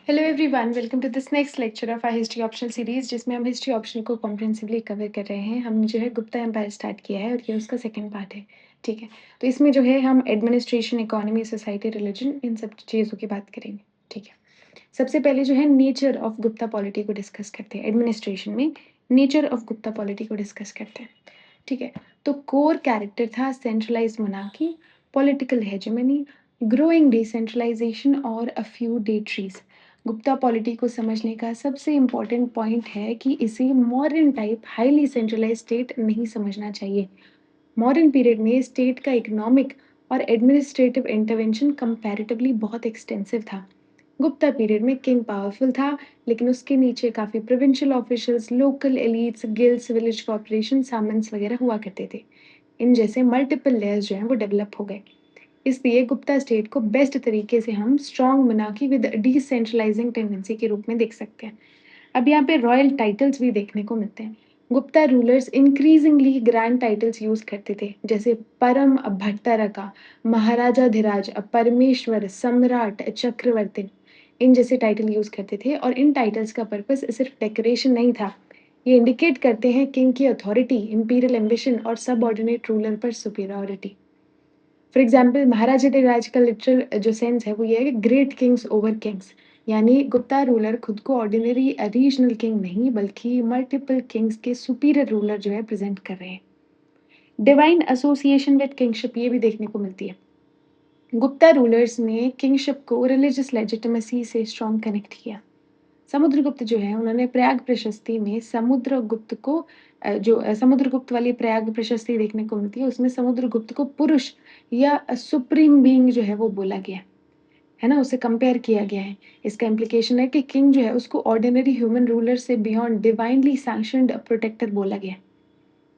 Hello everyone, welcome to this next lecture of our history optional series जिसमें हम history option को comprehensively cover कर रहे हैं। हमने जो है गुप्ता एम्पायर स्टार्ट किया है और ये उसका सेकंड पार्ट है। ठीक है, तो इसमें जो है हम administration, economy, society, religion in सब चीज़ों की बात करेंगे। ठीक है, सबसे पहले जो है नेचर ऑफ गुप्ता पॉलिटी को डिस्कस करते हैं। एडमिनिस्ट्रेशन में नेचर ऑफ गुप्ता पॉलिटी को डिस्कस करते हैं। ठीक है, तो कोर कैरेक्टर था centralised monarchy, political hegemony, growing decentralisation और a few deities. Gupta polity को समझने का सबसे इम्पोर्टेंट पॉइंट है कि इसे modern type highly centralised state नहीं समझना चाहिए। मॉडर्न पीरियड में स्टेट का इकोनॉमिक और एडमिनिस्ट्रेटिव इंटरवेंशन कंपैरेटिवली बहुत एक्सटेंसिव था। गुप्ता पीरियड में किंग पावरफुल था, लेकिन उसके नीचे काफ़ी provincial officials, local elites, guilds, village corporation, सामंट्स वगैरह हुआ करते थे। इन जैसे मल्टीपल लेयर्स जो हैं वो डेवलप हो गए। इसलिए गुप्ता स्टेट को बेस्ट तरीके से हम strong monarchy with decentralising tendency के रूप में देख सकते हैं। अब यहाँ पे रॉयल टाइटल्स भी देखने को मिलते हैं। Gupta rulers increasingly grand titles use करते थे, जैसे परम भट्टारका, महाराजा धीराज, परमेश्वर, सम्राट, चक्रवर्ती। इन जैसे टाइटल यूज करते थे और इन टाइटल्स का पर्पस सिर्फ डेकोरेशन नहीं था। ये इंडिकेट करते हैं किंग की अथॉरिटी, इंपीरियल एम्बिशन और सबऑर्डिनेट रूलर पर सुपीरियरिटी। फॉर एग्जाम्पल महाराजा धीराज का लिटरल जो सेंस है वो ये है कि ग्रेट किंग्स ओवर किंग्स, यानी गुप्ता रूलर खुद को ऑर्डिनरी रीजनल किंग नहीं बल्कि मल्टीपल किंग्स के सुपीरियर रूलर जो है प्रेजेंट कर रहे हैं। डिवाइन एसोसिएशन विद किंगशिप ये भी देखने को मिलती है। गुप्ता रूलर्स ने किंगशिप को रिलीजियस लेजिटिमेसी से स्ट्रॉन्ग कनेक्ट किया। समुद्रगुप्त जो है उन्होंने प्रयाग प्रशस्ति में समुद्रगुप्त को समुद्रगुप्त वाली प्रयाग प्रशस्ति देखने को मिलती है, उसमें समुद्रगुप्त को पुरुष या सुप्रीम बीइंग जो है वो बोला गया है ना, उसे कंपेयर किया गया है। इसका इम्प्लीकेशन है कि किंग जो है उसको ऑर्डिनरी ह्यूमन रूलर से बियॉन्ड डिवाइनली सैंक्शनड प्रोटेक्टर बोला गया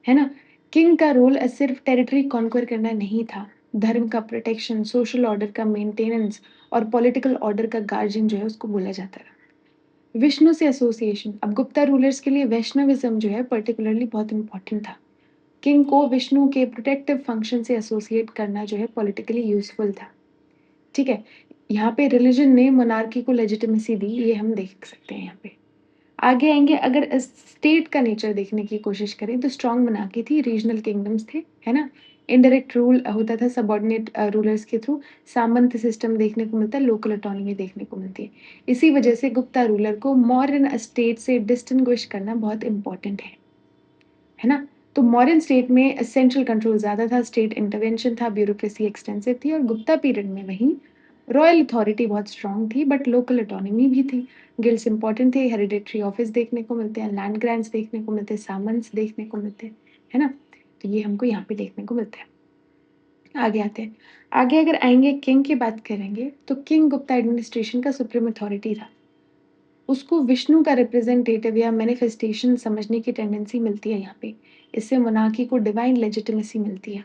है ना। किंग का रोल सिर्फ टेरिटरी कॉन्क्वर करना नहीं था, धर्म का प्रोटेक्शन, सोशल ऑर्डर का मेंटेनेंस और पॉलिटिकल ऑर्डर का गार्जियन जो है उसको बोला जाता है। विष्णु से एसोसिएशन, अब गुप्ता रूलर्स के लिए वैष्णविज्म जो है पर्टिकुलरली बहुत इंपॉर्टेंट था। किंग को विष्णु के प्रोटेक्टिव फंक्शन से एसोसिएट करना जो है पॉलिटिकली यूजफुल था। ठीक है, यहाँ पे रिलीजन ने मोनार्की को लेजिटिमेसी दी, ये हम देख सकते हैं यहाँ पे। आगे आएंगे, अगर स्टेट का नेचर देखने की कोशिश करें तो स्ट्रॉन्ग मोनार्की थी, रीजनल किंगडम्स थे, है ना। इनडायरेक्ट रूल होता था सबऑर्डिनेट रूलर्स के थ्रू, सामंत सिस्टम देखने को मिलता है, लोकल ऑटोनॉमी देखने को मिलती है। इसी वजह से गुप्ता रूलर को मॉडर्न स्टेट से डिस्टिंग्विश करना बहुत इंपॉर्टेंट है ना। तो मॉडर्न स्टेट में सेंट्रल कंट्रोल ज़्यादा था, स्टेट इंटरवेंशन था, ब्यूरोक्रेसी एक्सटेंसिव थी, और गुप्ता पीरियड में वहीं रॉयल अथॉरिटी बहुत स्ट्रांग थी बट लोकल ऑटोनॉमी भी थी। गिल्ड्स इंपॉर्टेंट थे, हेरिडेटरी ऑफिस देखने को मिलते हैं, लैंड ग्रांट्स देखने को मिलते हैं, सामंस देखने को मिलते हैं, है ना। तो ये हमको यहाँ पे देखने को मिलता है। आगे आते हैं। आगे अगर आएंगे किंग की बात करेंगे तो किंग गुप्ता एडमिनिस्ट्रेशन का सुप्रीम अथॉरिटी था। उसको विष्णु का रिप्रेजेंटेटिव या मैनिफेस्टेशन समझने की टेंडेंसी मिलती है यहाँ पे। इससे मोनार्की को डिवाइन लेजिटिमेसी मिलती है।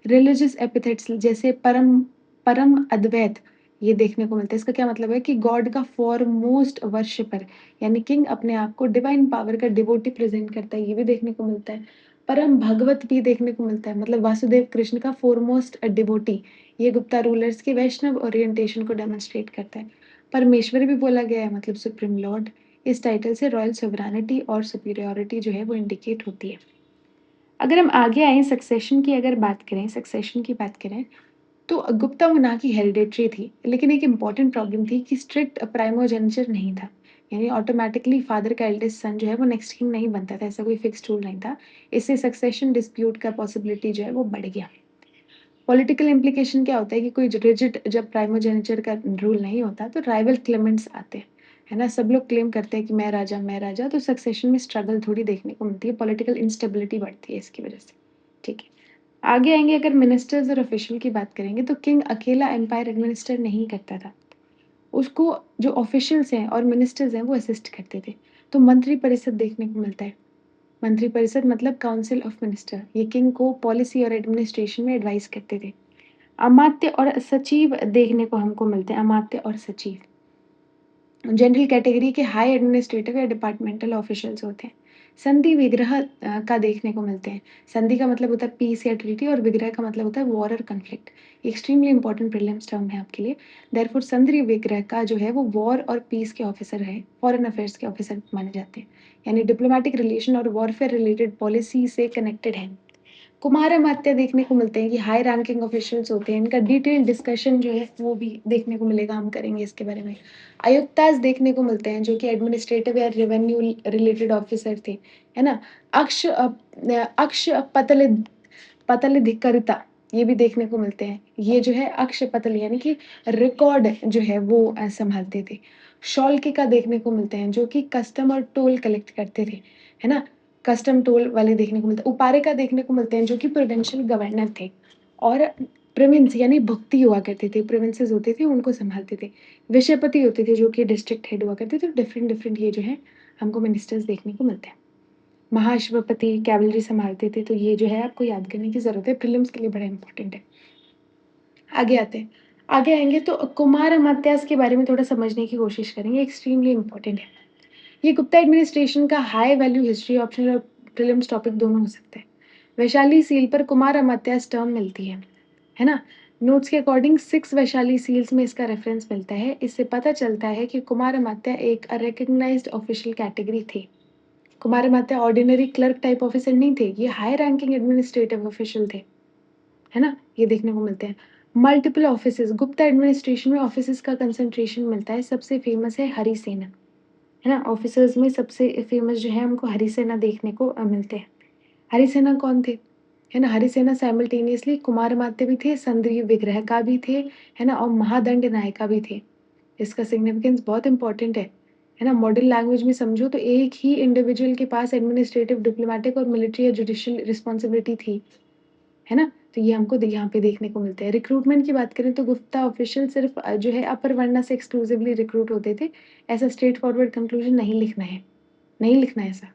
रिलीजियस एपिथेट्स जैसे परम परम अद्वैत ये देखने को मिलता है। इसका क्या मतलब है कि गॉड का फॉरमोस्ट वर्शिपर, यानी किंग अपने आप को डिवाइन पावर का डिवोटी प्रेजेंट करता है, ये भी देखने को मिलता है। परम भगवत भी देखने को मिलता है, मतलब वासुदेव कृष्ण का फॉरमोस्ट डिवोटी। ये गुप्ता रूलर्स के वैष्णव ओरिएंटेशन को डेमोन्स्ट्रेट करता है। परमेश्वर भी बोला गया है, मतलब सुप्रीम लॉर्ड। इस टाइटल से रॉयल सोवरेनिटी और सुपीरियरिटी जो है वो इंडिकेट होती है। अगर हम आगे आए सक्सेशन की अगर बात करें, सक्सेशन की बात करें तो गुप्ता मोनार्की हेरिडेटरी थी, लेकिन एक इम्पॉर्टेंट प्रॉब्लम थी कि स्ट्रिक्ट प्राइमोजेनिचर नहीं था, यानी ऑटोमेटिकली फादर का एल्डेस्ट सन जो है वो नेक्स्ट किंग नहीं बनता था, ऐसा कोई फिक्स रूल नहीं था। इससे सक्सेशन डिस्प्यूट का पॉसिबिलिटी जो है वो बढ़ गया। पॉलिटिकल इम्प्लीकेशन क्या होता है कि कोई रिजिड जब प्राइमोजेनिचर का रूल नहीं होता तो राइवल क्लेमेंट्स आते हैं, है ना। सब लोग क्लेम करते हैं कि मैं राजा, तो सक्सेशन में स्ट्रगल थोड़ी देखने को मिलती है, पॉलिटिकल इंस्टेबिलिटी बढ़ती है इसकी वजह से। ठीक है, आगे आएंगे, अगर मिनिस्टर्स और ऑफिशियल की बात करेंगे तो किंग अकेला एम्पायर एडमिनिस्टर नहीं करता था। उसको जो ऑफिशियल्स हैं और मिनिस्टर्स हैं वो असिस्ट करते थे। तो मंत्री परिषद देखने को मिलता है। मंत्री परिषद मतलब काउंसिल ऑफ मिनिस्टर, ये किंग को पॉलिसी और एडमिनिस्ट्रेशन में एडवाइस करते थे। अमात्य और सचिव देखने को हमको मिलते हैं। अमात्य और सचिव जनरल कैटेगरी के हाई एडमिनिस्ट्रेटिव या डिपार्टमेंटल ऑफिशियल्स होते हैं। संधि विग्रह का देखने को मिलते हैं। संधि का मतलब होता है पीस या ट्रीटी और विग्रह का मतलब होता है वॉर और conflict. Extremely important prelims term है आपके लिए। देयरफॉर संधि विग्रह का जो है वो वॉर और पीस के ऑफिसर है, फॉरेन अफेयर्स के ऑफिसर माने जाते हैं, यानी डिप्लोमेटिक रिलेशन और वॉरफेयर रिलेटेड पॉलिसी से कनेक्टेड है। कुमार-अमात्य देखने को मिलते हैं कि हाई रैंकिंग ऑफिशियल्स होते हैं, इनका डिटेल्ड डिस्कशन जो है वो भी देखने को मिलेगा, हम करेंगे इसके बारे में। आयुक्तास देखने को मिलते हैं जो कि एडमिनिस्ट्रेटिव या रेवेन्यू रिलेटेड ऑफिसर थे, है ना? अक्ष पतलिधिकृता ये भी देखने को मिलते हैं। ये जो है अक्ष पतल यानी कि रिकॉर्ड जो है वो सँभालते थे। शौल्किका देखने को मिलते हैं जो कि कस्टम और टोल कलेक्ट करते थे, है ना? कस्टम टोल वाले देखने को मिलते हैं। उपारिका देखने को मिलते हैं जो कि प्रोविंशियल गवर्नर थे और प्रोविंस यानी भुक्ति हुआ करते थे, प्रोविंसेस होते थे उनको सँभालते थे। विषयपति होते थे जो कि डिस्ट्रिक्ट हेड हुआ करते थे, डिफरेंट-डिफरेंट ये जो है हमको मिनिस्टर्स देखने को मिलते हैं। महाश्वपति कैवेलरी सँभालते थे, तो ये जो है आपको याद करने की ज़रूरत है, प्रीलिम्स के लिए बड़ा इम्पोर्टेंट है। आगे आते हैं। आगे आएँगे तो कुमार अमात्यास के बारे में थोड़ा समझने की कोशिश करेंगे, एक्सट्रीमली इम्पोर्टेंट है। ये गुप्ता एडमिनिस्ट्रेशन का हाई वैल्यू हिस्ट्री ऑप्शनल और प्रीलिम्स टॉपिक दोनों हो सकते हैं। वैशाली सील पर कुमार अमात्यास टर्म मिलती है ना? नोट्स के अकॉर्डिंग 6 वैशाली सील्स में इसका रेफरेंस मिलता है। इससे पता चलता है कि कुमार अमात्या एक रिकॉग्नाइज्ड ऑफिशियल कैटेगरी थे। Kumar Amatya ordinary clerk type officer नहीं थे, ये हाई रैंकिंग एडमिनिस्ट्रेटिव ऑफिशियल थे, है ना? ये देखने को मिलते हैं। मल्टीपल ऑफिसेज़ गुप्ता एडमिनिस्ट्रेशन में ऑफिसेज़ का कंसंट्रेशन मिलता है, सबसे फेमस है हरिसेना। है ना? ऑफ़िसर्स में सबसे फ़ेमस जो है हमको हरिसेना देखने को मिलते हैं। हरिसेना कौन थे? है ना? हरिसेना साइमल्टेनियसली कुमारमात्य भी थे, संधिवी विग्रह का भी थे, है ना? और महादंड नायिका भी थे। इसका सिग्निफिकेंस बहुत इम्पोर्टेंट है ना? मॉडर्न लैंग्वेज में समझो तो एक ही इंडिविजुअल के पास एडमिनिस्ट्रेटिव, डिप्लोमैटिक और मिलिट्री या जुडिशियल रिस्पॉन्सिबिलिटी थी, है ना? तो ये हमको यहाँ पे देखने को मिलता है। रिक्रूटमेंट की बात करें तो गुप्ता ऑफिशियल सिर्फ़ जो है अपर वर्णा से एक्सक्लूसिवली रिक्रूट होते थे। ऐसा स्ट्रेट फॉरवर्ड कंक्लूजन नहीं लिखना है। नहीं लिखना है ऐसा।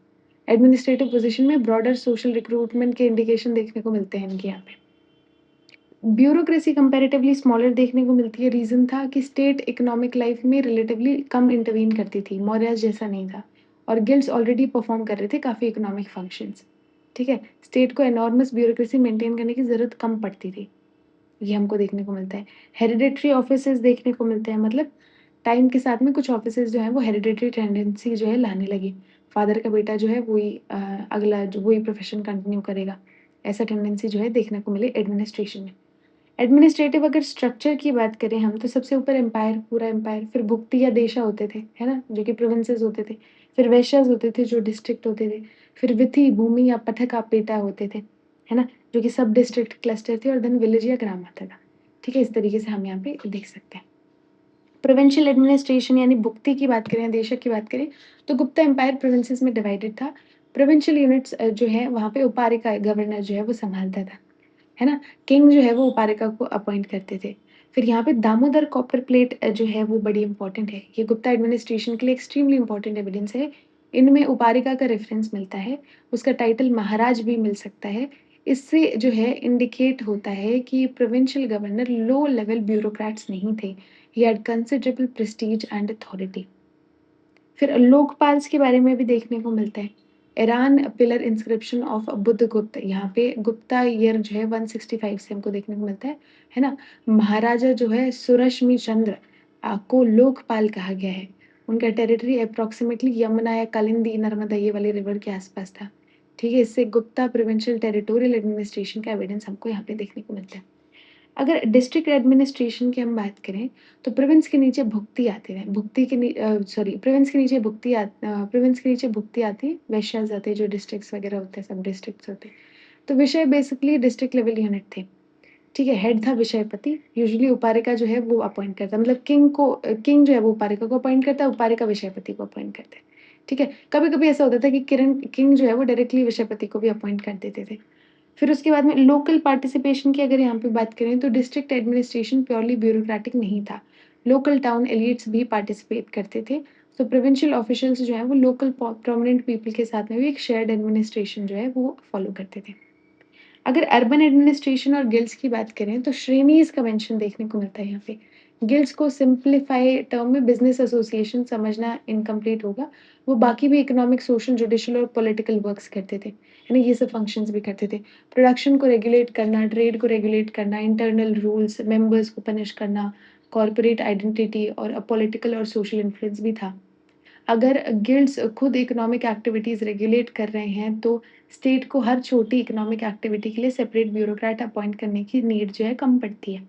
एडमिनिस्ट्रेटिव पोज़ीशन में ब्रॉडर सोशल रिक्रूटमेंट के इंडिकेशन देखने को मिलते हैं इनके यहाँ पे। ब्यूरोक्रेसी कंपैरेटिवली स्मॉलर देखने को मिलती है, रीज़न था कि स्टेट इकोनॉमिक लाइफ़ में रिलेटिवली कम इंटरवीन करती थी, मौर्यास जैसा नहीं था और गिल्ड्स ऑलरेडी परफ़ॉर्म कर रहे थे काफ़ी इकोनॉमिक फंक्शंस, ठीक है? स्टेट को एनॉर्मस ब्यूरोक्रेसी मेंटेन करने की ज़रूरत कम पड़ती थी, ये हमको देखने को मिलता है। हेरिडिटरी ऑफिसेज़ देखने को मिलते हैं, मतलब टाइम के साथ में कुछ ऑफिसेज़ जो हैं वो हेरिडिटरी टेंडेंसी जो है लाने लगी। फादर का बेटा जो है वही अगला जो वही प्रोफ़ेशन कंटिन्यू करेगा। ऐसा टेंडेंसी जो है देखने को मिली एडमिनिस्ट्रेशन में। एडमिनिस्ट्रेटिव अगर स्ट्रक्चर की बात करें हम तो सबसे ऊपर एम्पायर, पूरा एम्पायर, फिर भुक्ति या देशा होते थे, है ना? जो कि प्रोविंसेस होते थे। फिर वैश्याज़ होते थे जो डिस्ट्रिक्ट होते थे। फिर विथि, भूमि या पथक पेटा होते थे, है ना? जो कि सब डिस्ट्रिक्ट क्लस्टर थे और देन विलेज या ग्राम आता था। ठीक है? इस तरीके से हम यहाँ पे देख सकते हैं। प्रोविंशियल एडमिनिस्ट्रेशन यानी भुक्ति की बात करें, देशक की बात करें, तो गुप्ता एम्पायर प्रोविंसेस में डिवाइडेड था। प्रोविंशियल यूनिट्स जो है वहाँ पे उपारिका गवर्नर जो है वो सँभालता था, है ना? किंग जो है वो उपारिका को अपॉइंट करते थे। फिर यहाँ पे दामोदर कॉपर प्लेट जो है वो बड़ी इम्पोर्टेंट है। ये गुप्ता एडमिनिस्ट्रेशन के लिए एक्सट्रीमली इम्पोर्टेंट एविडेंस है। इनमें उपारिका का रेफ़रेंस मिलता है, उसका टाइटल महाराज भी मिल सकता है। इससे जो है इंडिकेट होता है कि provincial governor low level bureaucrats नहीं थे। He had considerable Prestige and authority. फिर लोकपाल्स के बारे में भी देखने को मिलता है। Iran pillar inscription of Budhagupta, यहाँ पे गुप्ता ईयर जो है 165 से हमको देखने को मिलता है ना? महाराजा जो है सुरश्मी चंद्र को लोकपाल कहा गया है। उनका टेरिटरी अप्रॉक्सिमेटली यमुना या कालिंदी, नर्मदा ये वाले रिवर के आसपास था। ठीक है? इससे गुप्ता प्रोविंशियल टेरिटोरियल एडमिनिस्ट्रेशन का एविडेंस हमको यहाँ पे देखने को मिलता है। अगर डिस्ट्रिक्ट एडमिनिस्ट्रेशन की हम बात करें, तो प्रोविंस के नीचे भुक्ति आते हैं। प्रोविंस के नीचे प्रोविंस के नीचे भुक्ति आती है, वैश्याज़ आते हैं, जो डिस्ट्रिक्ट्स वगैरह होते हैं, सब डिस्ट्रिक्ट्स होते हैं। तो विषय बेसिकली डिस्ट्रिक्ट लेवल यूनिट थे, ठीक है? हेड था विषयपति, यूजुअली उपारिका जो है वो अपॉइंट करता है, मतलब किंग जो है वो उपारिका को अपॉइंट करता है, उपारिका विषयपति को अपॉइंट करता है, ठीक है? कभी-कभी ऐसा होता था कि किंग जो है वो डायरेक्टली विषयपति को भी अपॉइंट कर देते थे। फिर उसके बाद में लोकल पार्टिसिपेशन की अगर यहाँ पे बात करें तो डिस्ट्रिक्ट एडमिनिस्ट्रेशन प्योरली ब्यूरोक्रेटिक नहीं था। लोकल टाउन एलीट्स भी पार्टिसिपेट करते थे। तो प्रोविंशियल ऑफिशियल्स जो हैं वो लोकल प्रोमिनेंट पीपल के साथ में भी एक शेयर्ड एडमिनिस्ट्रेशन जो है वो फॉलो करते थे। अगर अर्बन एडमिनिस्ट्रेशन और गिल्ड्स की बात करें तो श्रेणीज़ का मेंशन देखने को मिलता है यहाँ पे। गिल्ड्स को सिंप्लीफाई टर्म में बिज़नेस एसोसिएशन समझना इनकम्प्लीट होगा। वो बाकी भी इकोनॉमिक, सोशल, जुडिशियल और पॉलिटिकल वर्क्स करते थे, है ना? ये सब फंक्शंस भी करते थे। प्रोडक्शन को रेगुलेट करना, ट्रेड को रेगुलेट करना, इंटरनल रूल्स, मेंबर्स को पनिश करना, कॉर्पोरेट आइडेंटिटी और पॉलिटिकल और सोशल इन्फ्लुएंस भी था। अगर गिल्ड्स खुद इकोनॉमिक एक्टिविटीज़ रेगुलेट कर रहे हैं, तो स्टेट को हर छोटी इकोनॉमिक एक्टिविटी के लिए सेपरेट ब्यूरोक्रेट अपॉइंट करने की नीड जो है कम पड़ती है।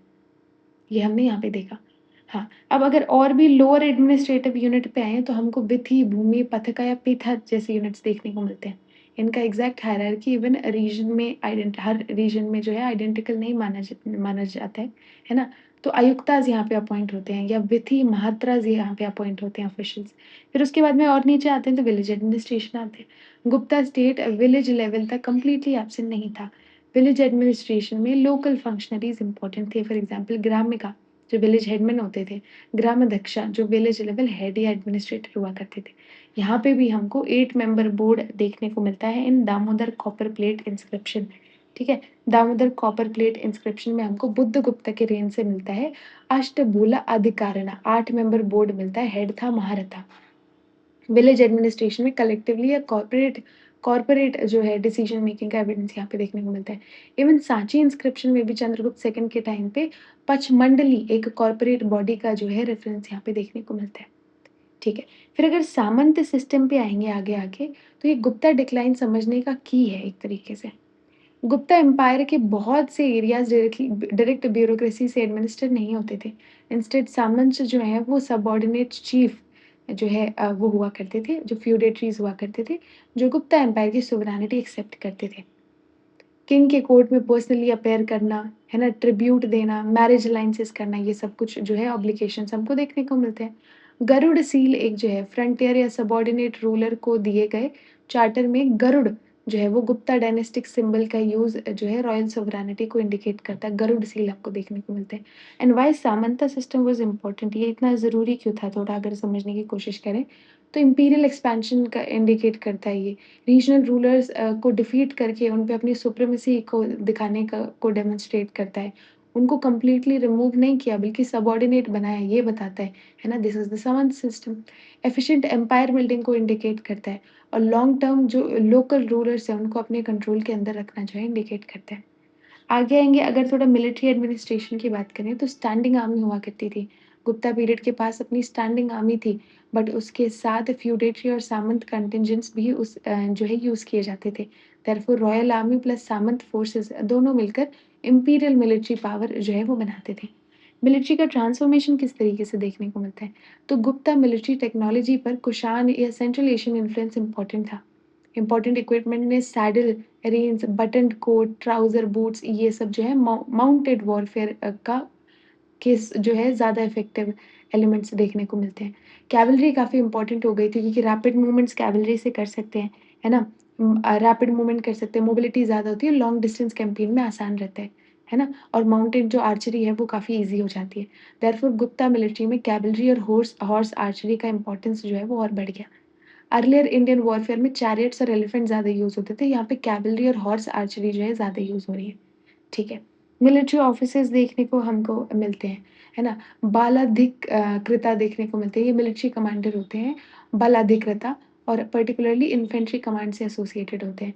ये हमने यहाँ पे देखा। हाँ, अब अगर और भी लोअर एडमिनिस्ट्रेटिव यूनिट पे आएँ तो हमको विथि, भूमि, पथिका या पीठा जैसे यूनिट्स देखने को मिलते हैं। इनका एग्ज़ैक्ट हायरार्की इवन रीजन में हर रीजन में जो है आइडेंटिकल नहीं माना जाता है ना? तो आयुक्ताज़ यहाँ पे अपॉइंट होते हैं या विथि, महात्राज़ यहाँ पे अपॉइंट होते हैं ऑफिशियल्स। फिर उसके बाद में और नीचे आते हैं तो विलेज एडमिनिस्ट्रेशन आते हैं। गुप्ता स्टेट विलेज लेवल तक कंप्लीटली एब्सेंट नहीं था। विलेज एडमिनिस्ट्रेशन में लोकल फंक्शनरीज़ इम्पोर्टेंट थे। फॉर एग्ज़ाम्पल ग्रामिका जो विलेज हेडमैन होते थे, ग्रामाध्यक्षा जो विलेज लेवल हेड या एडमिनिस्ट्रेटर हुआ करते थे। यहाँ पे भी हमको 8 मेंबर बोर्ड देखने को मिलता है इन दामोदर कॉपर प्लेट इंस्क्रिप्शन, ठीक है? दामोदर कॉपर प्लेट इंस्क्रिप्शन में हमको बुद्धगुप्त के रेन से मिलता है अष्टबूला अधिकारणा 8 मेंबर बोर्ड मिलता है, हेड था महारथा। विलेज एडमिनिस्ट्रेशन में कलेक्टिवली या कॉर्पोरेट जो है डिसीजन मेकिंग का एविडेंस यहाँ पे देखने को मिलता है। इवन सांची इंस्क्रिप्शन में भी चंद्रगुप्त सेकंड के टाइम पे पचमंडली एक कॉर्पोरेट बॉडी का जो है रेफरेंस यहाँ पे देखने को मिलता है। ठीक है। फिर अगर सामंत सिस्टम पे आएँगे आगे-आगे तो ये गुप्ता डिक्लाइन समझने का की है एक तरीके से। गुप्ता एम्पायर के बहुत से एरियाज़ डायरेक्ट ब्यूरोक्रेसी से एडमिनिस्टर नहीं होते थे। इंस्टेड सामंत्स जो हैं वो सबऑर्डिनेट चीफ जो है वो हुआ करते थे, जो फ्यूडेटरीज़ हुआ करते थे, जो गुप्ता एम्पायर की सोवरेनिटी एक्सेप्ट करते थे। किंग के कोर्ट में पर्सनली अपीयर करना, है ना? ट्रिब्यूट देना, मैरिज अलायंसेस करना, ये सब कुछ जो है ऑब्लिगेशंस हमको देखने को मिलते हैं। गरुड़ सील एक जो है फ्रंटियर या सबऑर्डिनेट रूलर को दिए गए चार्टर में गरुड़ जो है वो गुप्ता डायनेस्टिक सिंबल का यूज़ जो है रॉयल सोवरेनिटी को इंडिकेट करता है। गरुड़ सील आपको देखने को मिलते हैं। And why samanta system was important ये इतना ज़रूरी क्यों था? थोड़ा अगर समझने की कोशिश करें, तो इंपीरियल एक्सपेंशन का इंडिकेट करता है ये। रीजनल रूलर्स को डिफीट करके उन पे अपनी सुप्रीमेसी को दिखाने का को डेमोंस्ट्रेट करता है। उनको कंप्लीटली रिमूव नहीं किया बल्कि सबऑर्डिनेट बनाया ये बताता है ना? This is the saman system. Efficient empire building को इंडिकेट करता है और लॉन्ग टर्म जो लोकल रूलर्स हैं उनको अपने कंट्रोल के अंदर रखना जो है इंडिकेट करता है। आगे आएँगे अगर थोड़ा मिलिट्री एडमिनिस्ट्रेशन की बात करें तो स्टैंडिंग आर्मी हुआ करती थी। गुप्ता पीरियड के पास अपनी स्टैंडिंग आर्मी थी, बट उसके साथ फ्यूडेटरी और सामंत कंटिंजेंट्स भी जो है यूज़ किए जाते थे। देयरफॉर रॉयल आर्मी प्लस सामंत फोर्सेस दोनों मिलकर इंपीरियल मिलिट्री पावर जो है वो बनाते थे। मिलिट्री का ट्रांसफॉर्मेशन किस तरीके से देखने को मिलता है? तो गुप्ता मिलिट्री टेक्नोलॉजी पर कुषाण या सेंट्रल एशियन इन्फ्लुएंस इम्पोर्टेंट था। इम्पोर्टेंट इक्विपमेंट में saddle, reins, buttoned coat, trouser, boots ये सब जो है माउंटेड वॉरफेयर का केस जो है ज़्यादा इफ़ेक्टिव एलिमेंट्स देखने को मिलते हैं। कैवलरी काफ़ी इम्पोर्टेंट हो गई थी क्योंकि रैपिड मूवमेंट्स कैवलरी से कर सकते हैं, है ना? रैपिड मूवमेंट कर सकते हैं, मोबिलिटी ज़्यादा होती है, लॉन्ग डिस्टेंस कैंपेन में आसान रहता है ना? और माउंटेड जो आर्चरी है वो काफ़ी ईज़ी हो जाती है। देयरफॉर गुप्ता मिलिट्री में कैवलरी और हॉर्स हॉर्स आर्चरी का इम्पोर्टेंस जो है वो और बढ़ गया। अर्लियर इंडियन वॉरफेयर में चैरियट्स और एलिफेंट ज़्यादा यूज़ होते थे, यहाँ पे कैवलरी और हॉर्स आर्चरी जो है ज़्यादा यूज़ हो रही है, ठीक है। मिलिट्री ऑफिसर्स देखने को हमको मिलते हैं, है ना? कृता देखने को मिलते हैं, ये मिलिट्री कमांडर होते हैं, बलाधिकृता और पर्टिकुलरली इन्फेंट्री कमांड से एसोसिएटेड होते हैं।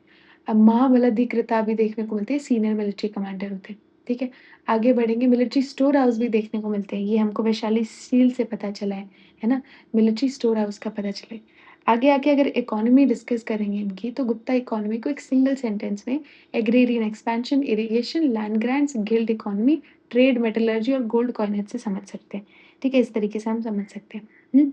अब महाबलाधिकृता भी देखने को मिलते हैं, सीनियर मिलिट्री कमांडर होते हैं, ठीक है। आगे बढ़ेंगे मिलिट्री स्टोर हाउस भी देखने को मिलते हैं, ये हमको वैशाली सील से पता चला है ना? मिलिट्री स्टोर हाउस का पता चला है। आगे आके अगर इकोनॉमी डिस्कस करेंगे इनकी, तो गुप्ता इकोनॉमी को एक सिंगल सेंटेंस में agrarian expansion, irrigation, land grants, guild economy, trade, metallurgy और गोल्ड कॉइनेज से समझ सकते हैं। ठीक है, इस तरीके से हम समझ सकते हैं।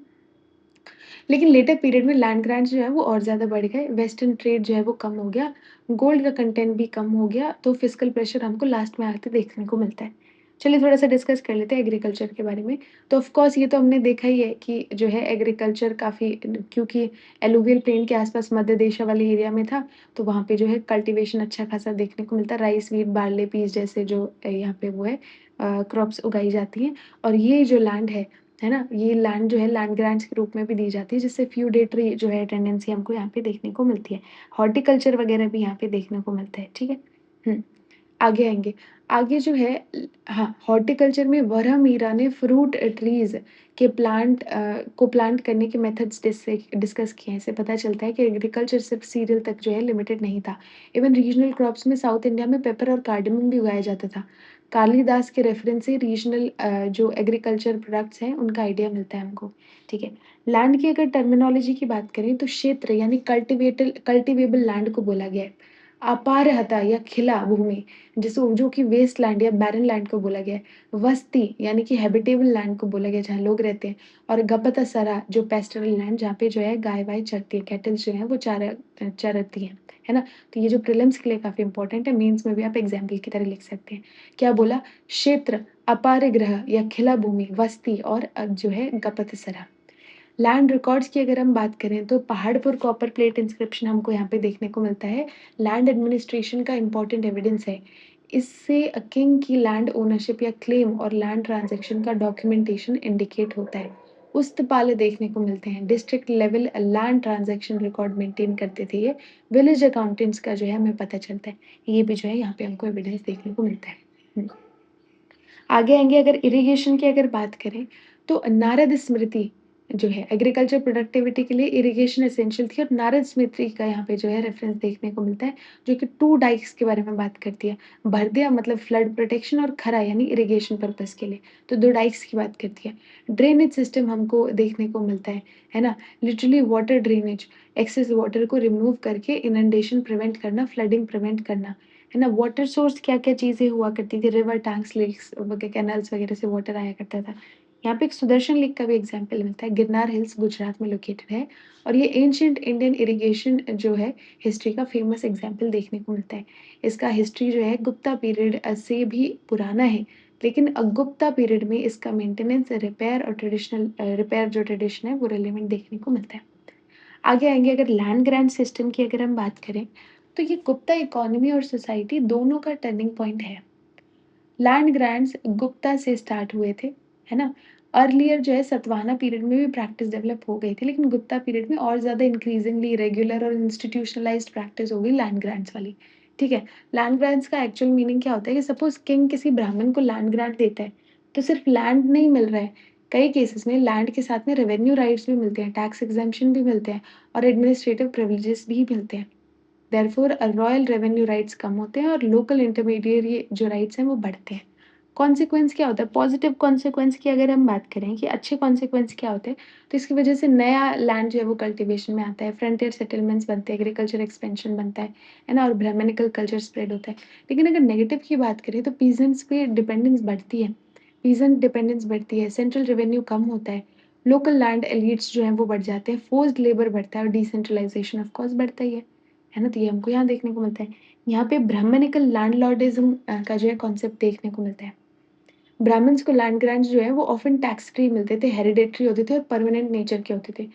लेकिन लेटर पीरियड में लैंड ग्रांट्स जो है वो और ज़्यादा बढ़ गए, वेस्टर्न ट्रेड जो है वो कम हो गया, गोल्ड का कंटेंट भी कम हो गया, तो फिस्कल प्रेशर हमको लास्ट में आते देखने को मिलता है। चलिए थोड़ा-सा डिस्कस कर लेते हैं एग्रीकल्चर के बारे में। तो ऑफ कोर्स ये तो हमने देखा ही है कि जो है एग्रीकल्चर काफ़ी क्योंकि एलुवियल प्लेन के आस-पास मध्य देश वाले एरिया में था, तो वहाँ पे जो है कल्टीवेशन अच्छा खासा देखने को मिलता है। राइस, व्हीट, बार्ले, पीस जैसे जो यहाँ पे वो है क्रॉप्स उगाई जाती हैं और ये जो लैंड है ना? ये लैंड जो है लैंड ग्रांट्स के रूप में भी दी जाती है, जिससे फ्यूडेटरी जो है टेंडेंसी हमको यहाँ पे देखने को मिलती है। हॉर्टिकल्चर वगैरह भी यहाँ पे देखने को मिलता है, ठीक है? हुँ। आगे आएँगे। आगे जो है हाँ, हॉर्टिकल्चर में वरहमीरा ने फ्रूट ट्रीज़ के को प्लांट करने के मेथड्स डिस्कस किए हैं। इससे पता चलता है कि एग्रीकल्चर सिर्फ़ सीरियल तक जो है लिमिटेड नहीं था। इवन रीजनल क्रॉप्स में साउथ इंडिया में पेपर और कार्डेमम भी उगाया जाता था। कालिदास के रेफ़रेंस से रीजनल जो एग्रीकल्चर प्रोडक्ट्स हैं, उनका आइडिया मिलता है हमको, ठीक है। लैंड की अगर टर्मिनोलॉजी की बात करें तो क्षेत्र यानी कल्टिवेबल लैंड को बोला गया है। अपारहता या खिला भूमि जिसको जो कि वेस्टलैंड या बैरन लैंड को बोला गया है। वस्ती यानी कि हैबिटेबल लैंड को बोला गया है जहाँ लोग रहते हैं। और गपतसरा जो पैस्टोरल लैंड जहाँ पे जो है गाय-वाय चरती है, कैटल्स जो हैं वो चरती हैं, है ना? तो ये जो प्रीलिम्स के लिए काफ़ी इंपॉर्टेंट है, मेंस में भी आप एग्ज़ाम्पल की तरह लिख सकते हैं। क्या बोला? क्षेत्र, अपारगृह या खिला भूमि, वस्ती और जो है गपतसरा। लैंड रिकॉर्ड्स की अगर हम बात करें तो पहाड़पुर कॉपर प्लेट इंस्क्रिप्शन हमको यहाँ पे देखने को मिलता है। लैंड एडमिनिस्ट्रेशन का इम्पोर्टेंट एविडेंस है। इससे किंग की लैंड ओनरशिप या क्लेम और लैंड ट्रांज़ैक्शन का डॉक्यूमेंटेशन इंडिकेट होता है। उस्तपाले देखने को मिलते हैं। District level land transaction record maintain करते थे ये। विलेज अकाउंटेंट्स का जो है हमें पता चलता है। ये भी जो है यहाँ पे हमको एविडेंस देखने को मिलता है। हुँ। आगे आएँगे अगर इरिगेशन की अगर बात करें, तो नारद स्मृति जो है एग्रीकल्चर प्रोडक्टिविटी के लिए इरिगेशन एसेंशियल थी और नारद स्मृति का यहाँ पे जो है रेफ़रेंस देखने को मिलता है, जो कि 2 डाइक्स के बारे में बात करती है। भरदिया मतलब फ्लड प्रोटेक्शन और खरा यानी इरिगेशन पर्पज़ के लिए, तो 2 डाइक्स की बात करती है। ड्रेनेज सिस्टम हमको देखने को मिलता है ना? Literally water drainage, excess water को रिमूव करके इनंडेशन प्रिवेंट करना, फ्लडिंग प्रिवेंट करना। है ना? वाटर सोर्स क्या-क्या चीज़ें हुआ करती थी, रिवर, टैंक्स, लेक्स कैनाल्स वगैरह से वाटर आया करता था। यहाँ पे एक सुदर्शन लेक का भी एग्ज़ाम्पल मिलता है, गिरनार हिल्स गुजरात में लोकेटेड है और ये एंशिएंट इंडियन इरिगेशन जो है हिस्ट्री का फ़ेमस एग्ज़ाम्पल देखने को मिलता है। इसका हिस्ट्री जो है गुप्ता पीरियड से भी पुराना है, लेकिन गुप्ता पीरियड में इसका मेंटेनेंस, रिपेयर जो ट्रेडिशन है वो रिलेवेंट देखने को मिलता है। आगे आएँगे अगर लैंड ग्रांट सिस्टम की अगर हम बात करें, तो ये गुप्ता इकोनॉमी और सोसाइटी दोनों का टर्निंग पॉइंट है। लैंड ग्रांट्स गुप्ता से स्टार्ट हुए थे, है ना? अर्लियर जो है सातवाहना पीरियड में भी प्रैक्टिस डेवलप हो गई थी, लेकिन गुप्ता पीरियड में और ज़्यादा इंक्रीज़िंगली रेगुलर और इंस्टीट्यूशनलाइज़्ड प्रैक्टिस हो गई लैंड ग्रांट्स वाली, ठीक है? लैंड ग्रांट्स का एक्चुअल मीनिंग क्या होता है कि सपोज़ किंग किसी ब्राह्मण को लैंड ग्रांट देता है, तो सिर्फ लैंड नहीं मिल रहा है, कई केसेज़ में लैंड के साथ में रेवेन्यू राइट्स भी मिलते हैं, टैक्स एग्ज़म्पशन भी मिलते हैं और एडमिनिस्ट्रेटिव प्रिविलेजेस भी मिलते हैं। देयरफॉर रॉयल रेवेन्यू राइट्स कम होते हैं और लोकल इंटरमीडिएरी जो राइट्स हैं वो बढ़ते हैं। कॉन्सिक्वेंस क्या होता है? पॉज़िटिव कॉन्सिक्वेंस की अगर हम बात करें कि अच्छे कॉन्सिक्वेंस क्या होते हैं, तो इसकी वजह से नया लैंड जो है वो कल्टीवेशन में आता है, फ्रंटियर सेटलमेंट्स बनते हैं, एग्रीकल्चर एक्सपेंशन बनता है ना? और ब्राह्मणिकल कल्चर स्प्रेड होता है। लेकिन अगर नेगेटिव की बात करें तो पीज़ेंट्स पे डिपेंडेंस बढ़ती है, पीज़ेंट डिपेंडेंस बढ़ती है, सेंट्रल रेवेन्यू कम होता है, लोकल लैंड एलीट्स जो हैं वो बढ़ जाते हैं, फ़ोर्स्ड लेबर बढ़ता है और डिसेंट्रलाइज़ेशन ऑफ कोर्स बढ़ता ही है ना? तो ये हमको यहाँ देखने को मिलता है। यहाँ पे ब्राह्मणिकल लैंडलॉर्डिज़्म का जो है कॉन्सेप्ट देखने को मिलता है। ब्राह्मण्स को लैंड ग्रांट्स जो है वो ऑफ़न टैक्स फ्री मिलते थे, हेरिडेटरी होते थे और परमानेंट नेचर के होते थे।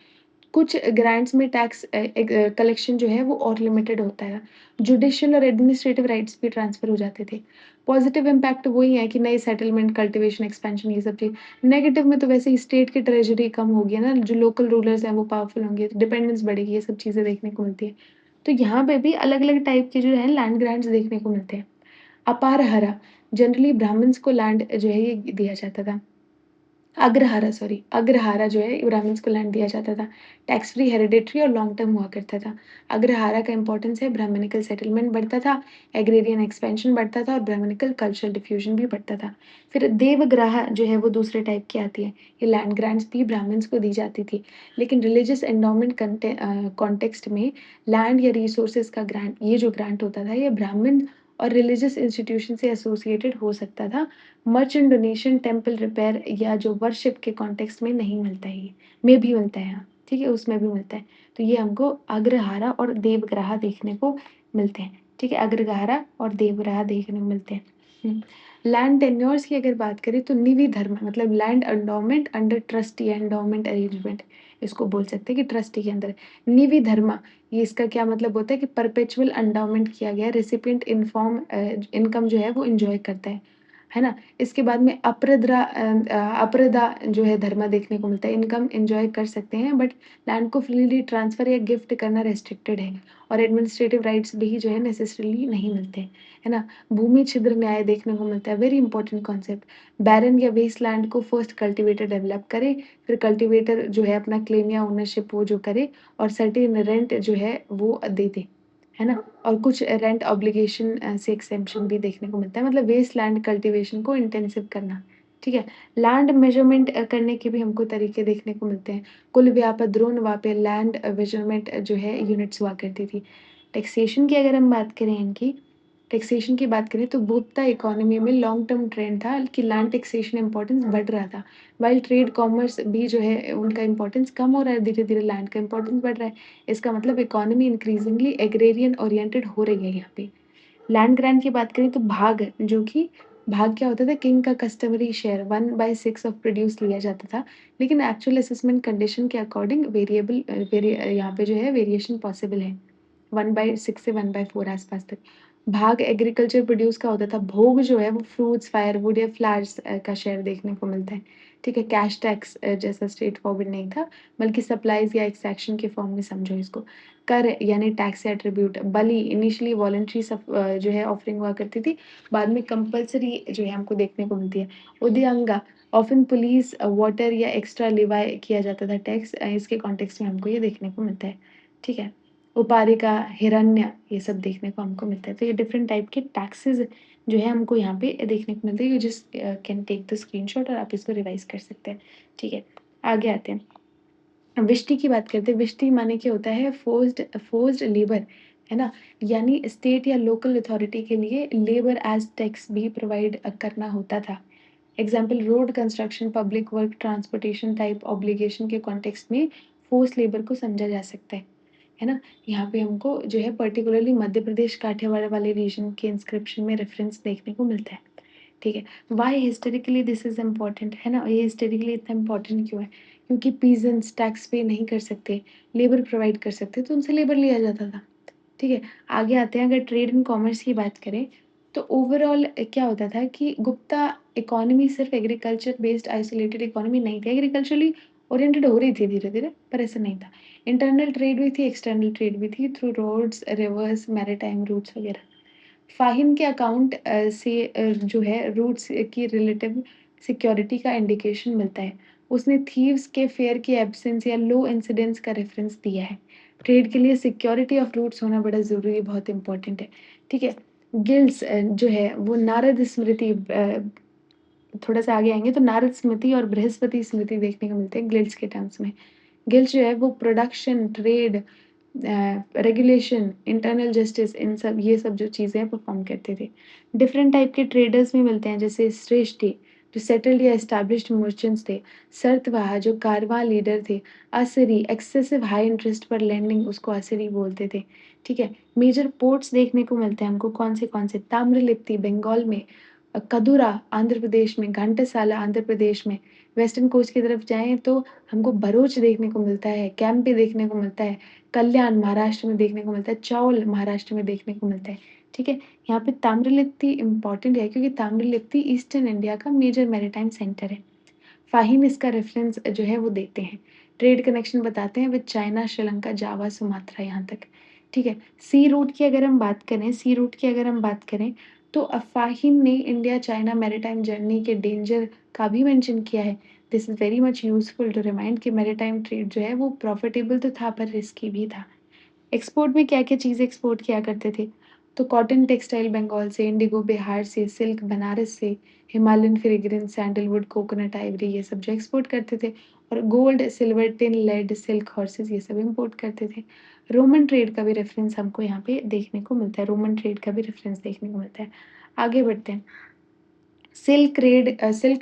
कुछ ग्रांट्स में कलेक्शन जो है वो और लिमिटेड होता है। जुडिशियल और एडमिनिस्ट्रेटिव राइट्स भी ट्रांसफ़र हो जाते थे। पॉज़िटिव इम्पैक्ट वही है कि नए सेटलमेंट, कल्टीवेशन, एक्सपेंशन ये सब चीज़। नेगेटिव में तो वैसे ही स्टेट की ट्रेज़री कम होगी, है ना? जो लोकल रूलर्स हैं वो पावरफुल होंगे, डिपेंडेंस बढ़ेगी, ये सब चीज़ें देखने को मिलती हैं। तो यहाँ पे भी अलग-अलग टाइप के जो है लैंड ग्रांट्स देखने को मिलते हैं। अपारहरा जनरली ब्राह्मण्स को लैंड जो है ये दिया जाता था। अग्रहारा जो है ब्राह्मण्स को लैंड दिया जाता था। टैक्स फ्री, हेरिडेटरी और लॉन्ग टर्म हुआ करता था। अग्रहारा का इम्पोर्टेंस है, ब्राह्मणिकल सेटलमेंट बढ़ता था, एग्रेरियन एक्सपेंशन बढ़ता था और ब्राह्मणिकल कल्चरल डिफ्यूजन भी बढ़ता था। फिर देवग्राह जो है वो दूसरे टाइप की आती है। ये लैंड ग्रांट्स भी ब्राह्मण्स को दी जाती थी। लेकिन रिलिजियस एंडोमेंट कॉन्टेक्स्ट में लैंड या रिसोर्सेज़ का ग्रांट ये जो ग्रांट होता था ये ब्राह्मण और रिलिजियस इंस्टीट्यूशन से एसोसिएटेड हो सकता था। मर्चेंट डोनेशन, टेम्पल रिपेयर या जो वर्शिप के कॉन्टेक्स्ट में नहीं मिलता है ये, में भी मिलता है हाँ, ठीक है? उसमें भी मिलता है। तो ये हमको अग्रहारा और देवग्राह देखने को मिलते हैं, ठीक है? अग्रहारा और देवग्राह देखने को मिलते हैं। हुँ। लैंड टेन्योर्स की अगर बात करें तो निवि धर्म मतलब land endowment under trustee endowment arrangement इसको बोल सकते हैं कि ट्रस्टी के अंदर। निवि धर्मा ये इसका क्या मतलब होता है कि परपेचुअल एंडोमेंट किया गया रेसिपिएंट इनकम जो है वो एन्जॉय करता है। है ना? इसके बाद में अपरदा जो है धर्मा देखने को मिलता है। इनकम एन्जॉय कर सकते हैं बट लैंड को फ्रीली ट्रांसफ़र या गिफ्ट करना रिस्ट्रिक्टेड है और एडमिनिस्ट्रेटिव राइट्स भी जो है नेसेसरीली नहीं मिलते, है ना? भूमि छिद्र न्याय देखने को मिलता है, वेरी इंपॉर्टेंट कॉन्सेप्ट। बैरन या वेस्टलैंड को फर्स्ट कल्टीवेटर डेवलप करे, फिर कल्टीवेटर जो है अपना क्लेम या ओनरशिप वो जो करे और सर्टेन रेंट जो है वो दे, है ना? और कुछ रेंट ऑब्लिगेशन से एक्सेम्पशन भी देखने को मिलता है, मतलब वेस्ट लैंड कल्टीवेशन को इंटेंसिव करना, ठीक है? लैंड मेजरमेंट करने के भी हमको तरीके देखने को मिलते हैं। कुल व्यापा द्रोण वापे लैंड मेजरमेंट जो है यूनिट्स हुआ करती थी। टैक्सेशन की अगर हम बात करें इनकी, टैक्सेशन की बात करें तो गुप्ता इकोनॉमी में लॉन्ग टर्म ट्रेंड था कि लैंड टैक्सेशन इम्पोर्टेंस बढ़ रहा था। व्हाइल ट्रेड कॉमर्स भी जो है उनका इम्पोर्टेंस कम हो रहा है, धीरे-धीरे लैंड का इम्पोर्टेंस बढ़ रहा है। इसका मतलब इकोनॉमी इंक्रीजिंगली एग्रेरियन ओरिएंटेड हो रही है यहाँ पे। लैंड ग्रांट की बात करें तो भाग जो कि भाग क्या होता था किंग का कस्टमरी शेयर 1/6 ऑफ प्रोड्यूस लिया जाता था। लेकिन एक्चुअल असेसमेंट कंडीशन के अकॉर्डिंग यहाँ पे जो है वेरिएशन पॉसिबल है। 1/6 से 1/4 आस-पास तक। भाग एग्रीकल्चर प्रोड्यूस का होता था, भोग जो है वो फ्रूट्स, फायरवुड या फ्लावर्स का शेयर देखने को मिलता है। ठीक है, कैश टैक्स जैसा स्ट्रेट फॉरवर्ड नहीं था, बल्कि सप्लाइज़ या एक्सट्रैक्शन के फॉर्म में समझो इसको। कर यानी टैक्स या ट्रिब्यूट, बलि इनिशियली वॉलंटरी जो है ऑफरिंग हुआ करती थी, बाद में कंपल्सरी जो है हमको देखने को मिलती है। उद्यंगा ऑफ़न पुलिस, वाटर या एक्स्ट्रा लेवाई किया जाता था टैक्स, इसके कॉन्टेक्स्ट में हमको ये देखने को मिलता है। ठीक है? उपारिका, हिरण्य ये सब देखने को हमको मिलता है। तो ये डिफरेंट टाइप के टैक्सेज़ जो है हमको यहाँ पे देखने को मिलते हैं। You just can take the screenshot और आप इसको रिवाइज़ कर सकते हैं। ठीक है, आगे आते हैं। विष्टि की बात करते हैं। विष्टि माने क्या होता है फ़ोर्स्ड लेबर, है ना? यानी स्टेट या लोकल अथॉरिटी के लिए लेबर एज़ टैक्स भी प्रोवाइड करना होता था। Example road construction, public work, transportation type obligation के कॉन्टेक्स्ट में फ़ोर्स्ड लेबर को समझा जा सकता है ना? यहाँ पे हमको जो है पर्टिकुलरली मध्य प्रदेश काठियावाड़ वाले रीजन के इंस्क्रिप्शन में रेफ़रेंस देखने को मिलता है, ठीक है? Why historically this is important, है ना? ये हिस्टोरिकली इतना इम्पोर्टेंट क्यों है? क्योंकि पीज़न्स टैक्स पे नहीं कर सकते, लेबर प्रोवाइड कर सकते, तो उनसे लेबर लिया जाता था, ठीक है? आगे आते हैं, अगर ट्रेड एंड कॉमर्स की बात करें, तो ओवरऑल क्या होता था कि गुप्ता इकोनॉमी सिर्फ़ एग्रीकल्चर बेस्ड आइसोलेटेड इकोनॉमी नहीं थी, एग्रीकल्चरली ओरिएंटेड हो रही थी धीरे-धीरे, पर ऐसा नहीं था। इंटरनल ट्रेड भी थी, एक्सटर्नल ट्रेड भी थी through roads, rivers, maritime routes वगैरह। फ़ाहिम के अकाउंट से जो है रूट्स की रिलेटिव सिक्योरिटी का इंडिकेशन मिलता है। उसने थीव्स के फेयर की एब्सेंस या लो इंसिडेंस का रेफ़रेंस दिया है। ट्रेड के लिए सिक्योरिटी ऑफ रूट्स होना बड़ा ज़रूरी है, बहुत इम्पोर्टेंट है। ठीक है? गिल्ड्स जो है वो नारद स्मृति थोड़ा-सा आगे आएँगे तो नारद स्मृति और बृहस्पति स्मृति देखने को मिलते हैं गिल्ड्स के टर्म्स में। गिल्ड्स जो है वो production, trade regulation, internal justice in सब ये सब जो चीज़ें हैं परफ़ॉर्म करते थे। डिफरेंट टाइप के ट्रेडर्स भी मिलते हैं जैसे श्रेष्ठी जो सेटल्ड या एस्टेब्लिश्ड मर्चेंट्स थे, सरतवाह जो कारवां लीडर थे, असरी एक्सेसिव हाई इंटरेस्ट पर लेंडिंग उसको असरी बोलते थे। ठीक है? मेजर पोर्ट्स देखने को मिलते हैं हमको कौन से ताम्रलिप्ति बंगाल में, कदुरा आंध्र प्रदेश में, घंटासाला आंध्र प्रदेश में। वेस्टर्न कोस्ट की तरफ जाएँ तो हमको भरूच देखने को मिलता है, कैंपी देखने को मिलता है, कल्याण महाराष्ट्र में देखने को मिलता है, चावल महाराष्ट्र में देखने को मिलता है, ठीक है? यहाँ पे ताम्रलिप्ति इम्पोर्टेंट है क्योंकि ताम्रलिप्ति ईस्टर्न इंडिया का मेजर मैरीटाइम सेंटर है। फ़ाहिम इसका रेफ़रेंस जो है वो देते हैं। ट्रेड कनेक्शन बताते हैं with China, Sri Lanka, Java, Sumatra यहाँ तक, ठीक है? सी रूट की अगर हम बात करें तो फ़ाहिम ने इंडिया चाइना मैरीटाइम जर्नी के डेंजर का भी मेंशन किया है। This is very much useful to remind कि मैरीटाइम ट्रेड जो है वो प्रॉफ़िटेबल तो था पर रिस्की भी था। एक्सपोर्ट में क्या-क्या चीज़ें एक्सपोर्ट किया करते थे? तो कॉटन टेक्सटाइल बंगाल से, इंडिगो बिहार से, सिल्क बनारस से, Himalayan fragrance, sandalwood, coconut, ivory ये सब जो एक्सपोर्ट करते थे और gold, silver, tin, lead, silk, horses ये सब इम्पोर्ट करते थे। रोमन ट्रेड का भी रेफ़रेंस हमको यहाँ पे देखने को मिलता है, रोमन ट्रेड का भी रेफ़रेंस देखने को मिलता है। आगे बढ़ते हैं। सिल्क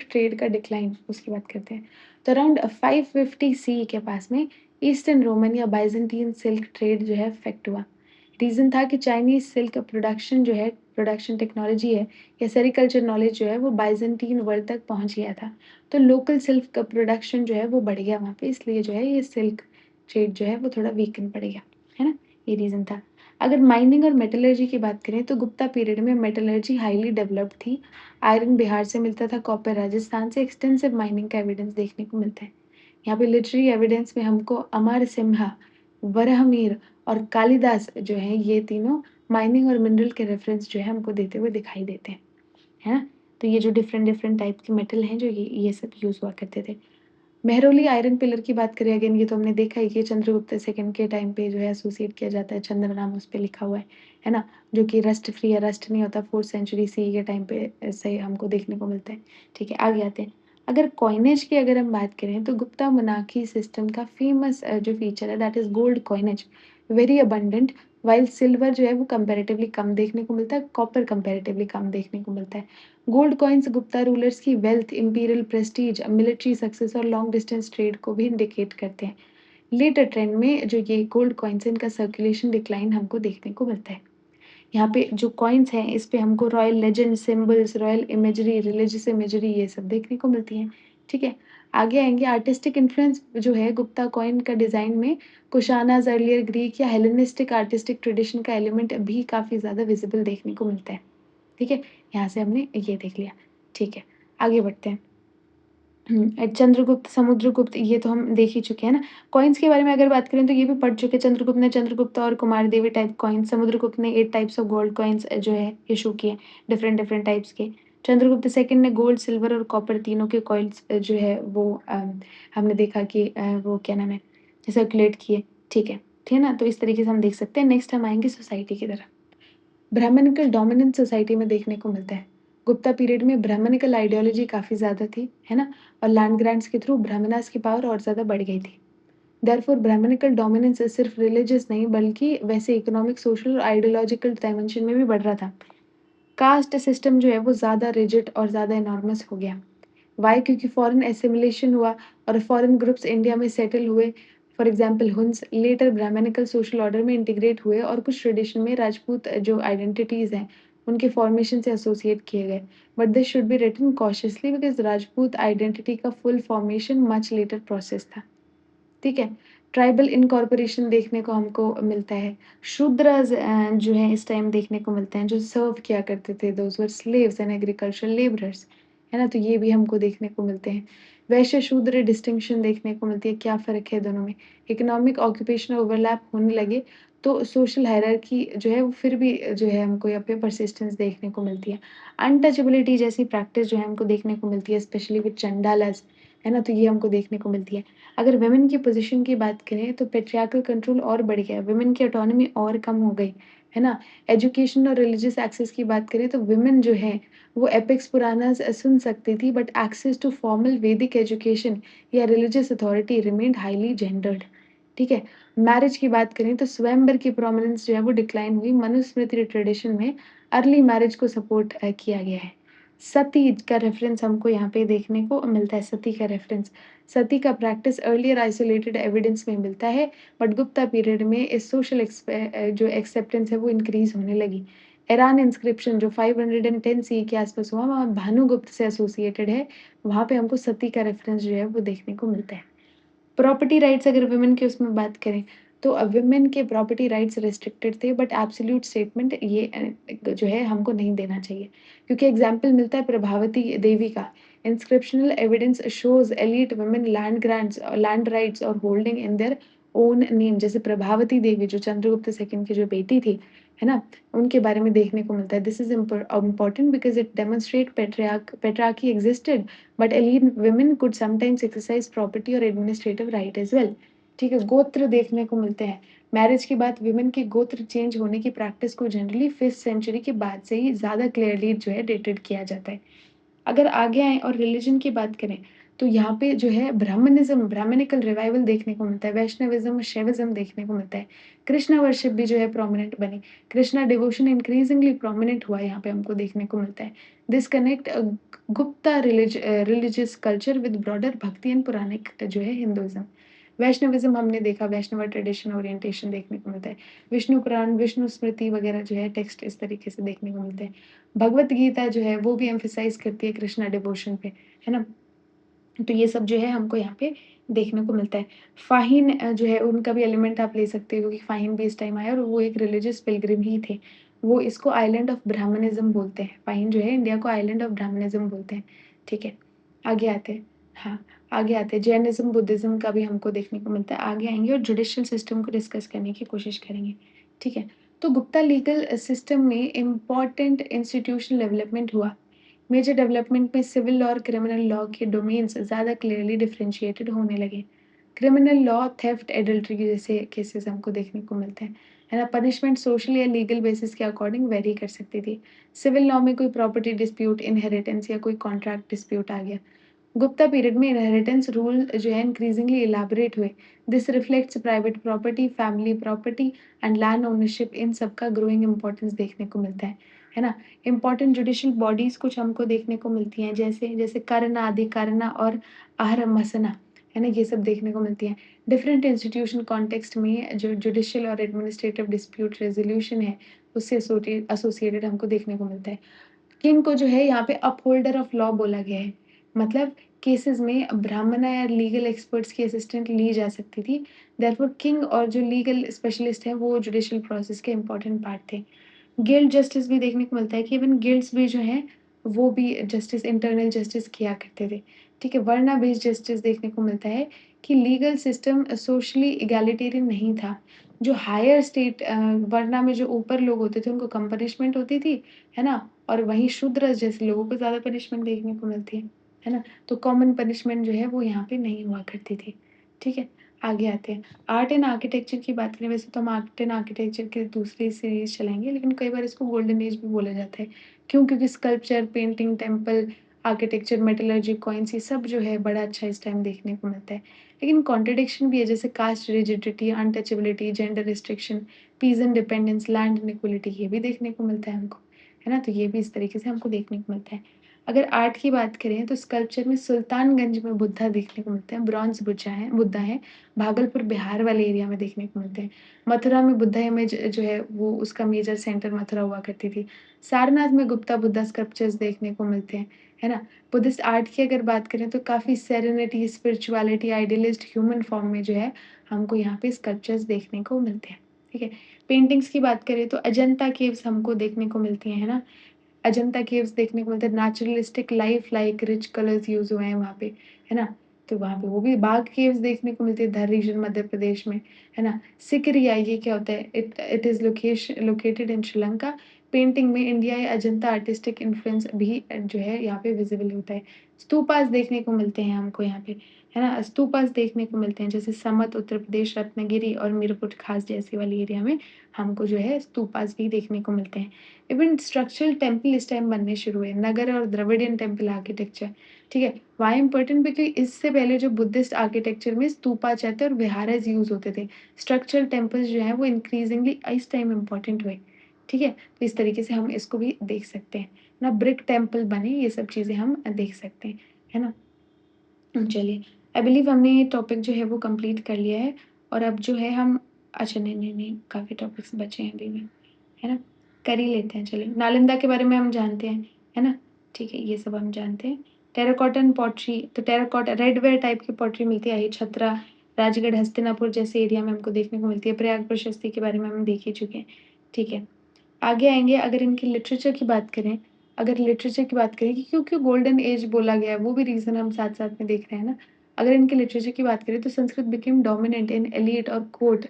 ट्रेड का डिक्लाइन उसकी बात करते हैं। तो अराउंड 550 सी के पास में ईस्टर्न रोमन या बाइज़ेंटाइन सिल्क ट्रेड जो है इफ़ेक्ट हुआ। रीज़न था कि चाइनीज़ सिल्क प्रोडक्शन जो है, प्रोडक्शन टेक्नोलॉजी है या सेरिकल्चर नॉलेज जो है वो बाइज़ेंटाइन वर्ल्ड तक पहुँच गया था। तो लोकल सिल्क का प्रोडक्शन जो है वो बढ़ गया वहाँ पे, इसलिए जो है ये सिल्क ट्रेड जो है वो थोड़ा वीकन पड़ गया, है ना? ये रीज़न था। अगर माइनिंग और मेटलर्जी की बात करें तो गुप्ता पीरियड में मेटलर्जी हाईली डेवलप्ड थी। आयरन बिहार से मिलता था, कॉपर राजस्थान से। एक्सटेंसिव माइनिंग का एविडेंस देखने को मिलता है। यहाँ पे लिटरेरी एविडेंस में हमको अमर सिम्हा, वराहमिहिर और कालिदास जो है ये तीनों माइनिंग और मिनरल के रेफरेंस जो है हमको देते हुए दिखाई देते हैं, है ना? तो ये जो डिफरेंट डिफरेंट टाइप के मेटल हैं जो ये सब यूज़ हुआ करते थे। मेहरौली आयरन पिलर की बात करें, अगेन ये तो हमने देखा ही कि चंद्रगुप्त सेकंड के टाइम पे जो है एसोसिएट किया जाता है, चंद्र नाम उस पे लिखा हुआ है ना? जो कि रस्ट फ्री है, रस्ट नहीं होता 4th सेंचुरी सीई के टाइम पे ऐसे हमको देखने को मिलता है। ठीक है, आगे आते हैं। अगर कॉइनेज की अगर हम बात करें तो गुप्ता मोनार्की सिस्टम का फेमस जो फीचर है that is gold coinage, very abundant, while silver जो है वो कंपैरेटिवली कम देखने को मिलता है, कॉपर कंपैरेटिवली कम देखने को मिलता है। गोल्ड कॉइन्स गुप्ता रूलर्स की wealth, imperial Prestige, military success और लॉन्ग डिस्टेंस ट्रेड को भी इंडिकेट करते हैं। लेटर ट्रेंड में जो ये गोल्ड कॉइन्स हैं इनका सर्कुलेशन डिक्लाइन हमको देखने को मिलता है। यहाँ पे जो कॉइन्स हैं इस पे हमको royal legend, symbols, royal imagery, religious imagery ये सब देखने को मिलती हैं। ठीक है? आगे आएँगे आर्टिस्टिक इन्फ्लुएंस जो है गुप्ता कॉइन का डिज़ाइन में कुशानाज़, अर्लियर ग्रीक या हेलेनिस्टिक आर्टिस्टिक ट्रेडिशन का एलिमेंट भी काफ़ी ज़्यादा विज़िबल देखने को मिलता है। ठीक है? यहाँ से हमने ये देख लिया। ठीक है, आगे बढ़ते हैं। चंद्रगुप्त, समुद्रगुप्त ये तो हम देख ही चुके हैं ना। कॉइन्स के बारे में अगर बात करें तो ये भी पढ़ चुके हैं। चंद्रगुप्त ने चंद्रगुप्त और कुमारदेवी टाइप कॉइन, समुद्रगुप्त ने 8 टाइप्स ऑफ गोल्ड कॉइन्स जो है इश्यू किए, डिफरेंट डिफरेंट टाइप्स के। चंद्रगुप्त सेकंड ने गोल्ड, सिल्वर और कॉपर तीनों के कॉइन्स जो है वो हमने देखा कि वो क्या नाम है, सर्कुलेट किए। ठीक है, ठीक है ना? तो इस तरीके से हम देख सकते हैं। नेक्स्ट हम आएँगे सोसाइटी की तरफ। ब्राह्मणिकल डोमिनेंस सोसाइटी में देखने को मिलता है। गुप्ता पीरियड में ब्राह्मणिकल आइडियोलॉजी काफ़ी ज़्यादा थी, है ना? और लैंड ग्रांट्स के थ्रू ब्राह्मणास की पावर और ज़्यादा बढ़ गई थी। देयरफॉर ब्राह्मणिकल डोमिनेंस सिर्फ रिलीजियस नहीं बल्कि वैसे इकोनॉमिक, सोशल और आइडियोलॉजिकल डायमेंशन में भी बढ़ रहा था। कास्ट सिस्टम जो है वो ज़्यादा रिजिड और ज़्यादा एनॉर्मस हो गया। व्हाई? क्योंकि फॉरेन एसिमिलेशन हुआ और फॉरेन ग्रुप्स इंडिया में सेटल हुए। For example Huns later brahmanical social order में इंटीग्रेट हुए और कुछ ट्रेडिशन में राजपूत जो आइडेंटिटीज़ हैं, उनके फॉर्मेशन से एसोसिएट किए गए। But this should be written cautiously because Rajput identity का full formation much later process था। ठीक है? ट्राइबल इनकॉर्पोरेशन देखने को हमको मिलता है। शूद्रज़ जो हैं इस टाइम देखने को मिलते हैं, जो सर्व किया करते थे, those were slaves and agricultural labourers, है ना? तो ये भी हमको देखने को मिलते हैं। वैश्य शूद्र डिस्टिंक्शन देखने को मिलती है, क्या फ़र्क है दोनों में? इकोनॉमिक ऑक्यूपेशनल ओवरलैप होने लगे, तो सोशल हायरार्की जो है वो फिर भी जो है हमको यहाँ पे परसिस्टेंस देखने को मिलती है। अनटचेबिलिटी जैसी प्रैक्टिस जो है हमको देखने को मिलती है, स्पेशली विद चंडालाज़, है ना? तो ये हमको देखने को मिलती है। अगर वुमेन की पोज़ीशन की बात करें तो पैट्रियार्कल कंट्रोल और बढ़ गया, वुमेन की ऑटोनॉमी और कम हो गई, है ना? एजुकेशन और रिलीजियस एक्सेस की बात करें तो वुमेन जो है वो एपिक्स पुराणास सुन सकती थी बट एक्सेस टू फॉर्मल वैदिक एजुकेशन या religious authority remained highly gendered. ठीक है? मैरिज की बात करें तो स्वयंवर की प्रोमिनेंस जो है वो डिक्लाइन हुई, मनुस्मृति ट्रेडिशन में अर्ली मैरिज को सपोर्ट किया गया है। सती का रेफ़रेंस हमको यहाँ पे देखने को मिलता है, सती का रेफ़रेंस। सती का प्रैक्टिस अर्लियर आइसोलेटेड एविडेंस में मिलता है, बट गुप्ता पीरियड में इस सोशल जो एक्सेप्टेंस है वो इंक्रीज़ होने लगी। ईरान इंस्क्रिप्शन जो 510 सीई के आसपास हुआ, वहाँ भानुगुप्त से एसोसिएटेड है, वहाँ पे हमको सती का रेफ़रेंस जो है वो देखने को मिलता है। प्रॉपर्टी राइट्स अगर वुमेन के उसमें बात करें, तो वुमेन के प्रॉपर्टी राइट्स रिस्ट्रिक्टेड थे बट एब्सोल्यूट स्टेटमेंट ये जो है हमको नहीं देना चाहिए। क्योंकि एग्ज़ाम्पल मिलता है प्रभावती देवी का। Inscriptional evidence shows elite women land rights और holding in their own name, जैसे प्रभावती देवी जो चंद्रगुप्त सेकंड की जो बेटी थी, है ना? उनके बारे में देखने को मिलता है। This is important because it demonstrate patriarchy existed but elite women could sometimes exercise property और एडमिनिस्ट्रेटिव राइट एज़ वेल। ठीक है? गोत्र देखने को मिलते हैं। मैरिज के बाद वुमेन के गोत्र चेंज होने की प्रैक्टिस को जनरली 5th सेंचुरी के बाद से ही ज़्यादा क्लियरली जो है डेटेड किया जाता है। अगर आगे आएँ और रिलिजन की बात करें, तो यहाँ पे जो है ब्राह्मणिज़्म, ब्राह्मणिकल रिवाइवल देखने को मिलता है, वैष्णविज़्म, शैविज़्म देखने को मिलता है। कृष्णा वर्शिप भी जो है प्रोमिनेंट बनी। कृष्णा डिवोशन इंक्रीज़िंगली प्रोमिनेंट हुआ यहाँ पे हमको देखने को मिलता है। This connect Gupta religious culture with broader भक्ति एंड पुराणिक जो है हिंदुइज़्म। वैष्णविज़्म हमने देखा, वैष्णव ट्रेडिशन ओरिएंटेशन देखने को मिलता है। विष्णु पुराण, विष्णु स्मृति वगैरह जो है टेक्स्ट इस तरीके से देखने को मिलते हैं। भगवत गीता जो है वो भी एम्फसाइज़ करती है कृष्णा डिवोशन पे, है ना? तो ये सब जो है हमको यहाँ पे देखने को मिलता है। फ़ाहीन जो है उनका भी एलिमेंट आप ले सकते हो क्योंकि फ़ाहीन भी इस टाइम आए और वो एक रिलिजियस पिलग्रिम ही थे। वो इसको आइलैंड ऑफ ब्राह्मणिज़्म बोलते हैं। फ़ाहीन जो है इंडिया को आइलैंड ऑफ ब्राह्मणिज़्म बोलते हैं। ठीक है, आगे आते हैं। हाँ, आगे आते हैं जैनिज़्म, बुद्धिज़्म का भी हमको देखने को मिलता है। आगे आएँगे और जुडिशियल सिस्टम को डिस्कस करने की कोशिश करेंगे। ठीक है, तो गुप्ता लीगल सिस्टम में इम्पोर्टेंट इंस्टीट्यूशनल डेवलपमेंट हुआ। मेजर डेवलपमेंट में सिविल लॉ और क्रिमिनल लॉ के डोमेन्स ज़्यादा क्लियरली डिफरेंशिएटेड होने लगे। क्रिमिनल लॉ थेफ्ट, एडल्ट्री जैसे केसेस हमको देखने को मिलते हैं, है ना? पनिशमेंट सोशल या लीगल बेसिस के अकॉर्डिंग वेरी कर सकती थी। सिविल लॉ में कोई प्रॉपर्टी डिस्प्यूट, इनहेरिटेंस या कोई कॉन्ट्रैक्ट डिस्प्यूट आ गया। गुप्ता पीरियड में इनहेरिटेंस रूल जो है इंक्रीजिंगली इलैबोरेट हुए। This reflects private property, family property and land ownership, इन सब का ग्रोइंग इंपॉर्टेंस देखने को मिलता है ना? इम्पोर्टेंट जुडिशियल बॉडीज़ कुछ हमको देखने को मिलती हैं जैसे जैसे करना, अधिकरना और अहरमसना, है ना? ये सब देखने को मिलती हैं। डिफरेंट इंस्टीट्यूशन कॉन्टेक्स्ट में जो जुडिशियल और एडमिनिस्ट्रेटिव डिस्प्यूट रेज़ोल्यूशन है, उससे एसोसिएटेड हमको देखने को मिलता है। किंग को जो है यहाँ पे अपहोल्डर ऑफ लॉ बोला गया है। मतलब केसेस में ब्राह्मणा या लीगल एक्सपर्ट्स की असिस्टेंट ली जा सकती थी। देयरफॉर किंग और जो लीगल स्पेशलिस्ट हैं वो जुडिशियल प्रोसेस के इम्पोर्टेंट पार्ट थे। गिल्ड जस्टिस भी देखने को मिलता है कि इवन गिल्ड्स भी जो हैं वो भी जस्टिस, इंटरनल जस्टिस किया करते थे। ठीक है, वर्ना बेस्ड जस्टिस देखने को मिलता है कि लीगल सिस्टम सोशली इगैलिटेरियन नहीं था। जो हायर स्टेट वर्ना में जो ऊपर लोग होते थे उनको कम पनिशमेंट होती थी, है ना? और वहीं शूद्र जैसे लोगों को ज़्यादा पनिशमेंट देखने को मिलती है ना? तो कॉमन पनिशमेंट जो है वो यहाँ पे नहीं हुआ करती थी। ठीक है, आगे आते हैं। आर्ट एंड आर्किटेक्चर की बात करें वैसे तो हम आर्ट एंड आर्किटेक्चर की दूसरी सीरीज़ चलाएँगे, लेकिन कई बार इसको गोल्डन एज भी बोला जाता है। क्यों? क्योंकि sculpture, painting, temple, architecture, metallurgy, coins ये सब जो है बड़ा अच्छा इस टाइम देखने को मिलता है। लेकिन कॉन्ट्रडिक्शन भी है जैसे caste rigidity, untouchability, gender restriction, peace and dependence, land inequality ये भी देखने को मिलता है हमको, है ना? तो ये भी इस तरीके से हमको देखने को मिलता है। अगर आर्ट की बात करें तो स्कल्पचर में सुल्तानगंज में बुद्धा देखने को मिलते हैं, ब्रॉन्ज़ बुद्धा हैं, भागलपुर, बिहार वाले एरिया में देखने को मिलते हैं। मथुरा में बुद्धा इमेज जो है वो उसका मेजर सेंटर मथुरा हुआ करती थी। सारनाथ में गुप्ता बुद्धा स्कल्पचर्स देखने को मिलते हैं, है ना? बुद्धिस्ट आर्ट की अगर बात करें तो काफ़ी serenity, spirituality, idealist, human form में जो है हमको यहाँ पे स्कल्पचर्स देखने को मिलते हैं, ठीक है? पेंटिंग्स की बात करें तो अजंता केव्स हमको देखने को मिलती हैं, है ना? अजंता केव्स देखने को मिलता है, naturalistic life like rich colours use हुए हैं वहाँ पे, है ना? तो वहाँ पे वो भी बाग केव्स देखने को मिलती है धर रीजन मध्य प्रदेश में, है ना? सिकरिया ये क्या होता है? It is located in Sri Lanka. Painting में इंडिया या अजंता आर्टिस्टिक इन्फ्लुएंस भी जो है यहाँ पे विज़िबल होता है। स्तूपास देखने को मिलते हैं हमको यहाँ पे, है ना? स्तूपास देखने को मिलते हैं जैसे समत, उत्तर प्रदेश, रत्नागिरी और मीरपुर खास जैसे वाली एरिया में हमको जो है स्तूपास भी देखने को मिलते हैं। इवन स्ट्रक्चरल टेम्पल इस टाइम बनने शुरू हुए, नगर और द्रविडियन टेम्पल आर्किटेक्चर, ठीक है? Why important? क्योंकि इससे पहले जो बुद्धिस्ट आर्किटेक्चर में स्तूपा, चैत्य और विहारास यूज़ होते थे। स्ट्रक्चरल टेम्पल्स जो हैं वो इंक्रीज़िंगली इस टाइम इम्पोर्टेंट हुए, ठीक है? तो इस तरीके से हम इसको भी देख सकते हैं, ना ब्रिक टेम्पल बने, ये सब चीज़ें हम देख सकते हैं, है ना? चलिए, आई बिलीव हमने ये टॉपिक जो है वो कंप्लीट कर लिया है और अब जो है हम अच्छा नहीं, काफ़ी टॉपिक्स बचे हैं अभी भी, है ना? कर ही लेते हैं चलिए। नालंदा के बारे में हम जानते हैं, है ना? ठीक है, ये सब हम जानते हैं। टेराकोटन पॉटरी, तो टेराकोटा रेडवेयर टाइप की पॉटरी मिलती है, ये छत्रा, राजगढ़, हस्तिनापुर जैसे एरिया में हमको देखने को मिलती है। प्रयाग प्रशस्ति के बारे में हम देख ही चुके हैं, ठीक है। आगे आएँगे अगर इनकी लिटरेचर की बात करें, अगर लिटरेचर की बात करें कि क्यों-क्यों गोल्डन एज बोला गया है, वो भी रीज़न हम साथ-साथ में देख रहे हैं ना। अगर इनके लिटरेचर की बात करें तो Sanskrit became dominant in elite और कोर्ट